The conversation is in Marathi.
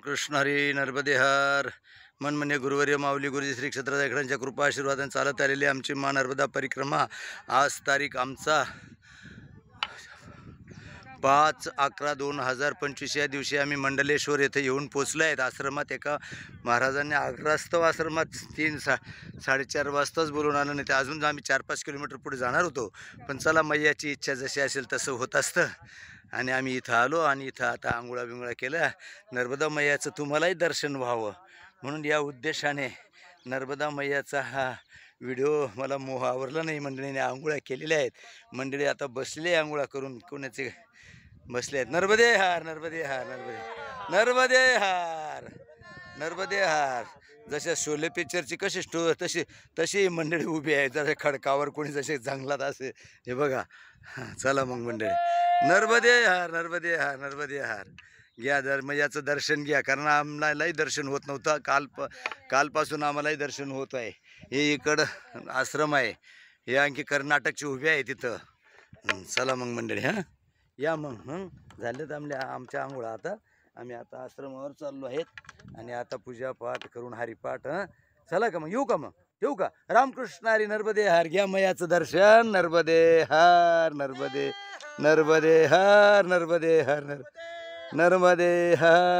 रामकृष्ण हरी नर्मदे हर. मनमन्य गुरुवर्य माऊली गुरुजी श्री क्षेत्राधिकाऱ्यांच्या कृपा आशीर्वादाने चालत आलेली आमची मा नर्मदा परिक्रमा. आज तारीख आमचा 5/11/2025 या दिवशी आम्ही मंडलेश्वर येथे येऊन पोचलो आहेत. आश्रमात एका महाराजांनी आग्रास्तव आश्रमात 3-4 वाजताच बोलून आलं नाही. ते अजून आम्ही 4-5 किलोमीटर पुढे जाणार होतो, पण चला मैयाची इच्छा जशी असेल तसं होत असतं. आणि आम्ही इथं आलो आणि इथं आता आंघोळा बिंगोळा केला. नर्मदा मैयाचं तुम्हालाही दर्शन व्हावं म्हणून या उद्देशाने नर्मदा मैयाचा हा व्हिडिओ मला आवरला नाही. मंडळीने आंघोळ्या केलेल्या आहेत. मंडळी आता बसले आंघोळा करून, कोणाचे बसले आहेत. नर्मदे हार नर्मदे हार नर्मदे हार नर्मदे हार. जशा शोले पिक्चरची कशी तशी मंडळी उभी आहे. जसे खडकावर कोणी जसे जंगलात असे. हे बघा. चला मग मंडळी, नर्मदे हार नर्मदे हार नर्मदे हार घ्या. मैयाचं दर्शन घ्या, कारण आम्हालाही दर्शन होत नव्हतं. कालपासून आम्हालाही दर्शन होत आहे. हे इकडं आश्रम आहे, हे आणखी कर्नाटकची उभी आहे तिथं. चला मग मंडळी, हां या मग. झालेत आमच्या आंघोळा. आता आम्ही आता आश्रमावर चाललो आहेत आणि आता पूजापाठ करून हरिपाठ. चला का मग, येऊ का मग, ठेवू का? रामकृष्ण हरी नर्मदे हार. घ्या मैयाचं दर्शन. नर्मदे हार नर्मदे नर्मदे हार नर्मदे हार नर्मदे हार.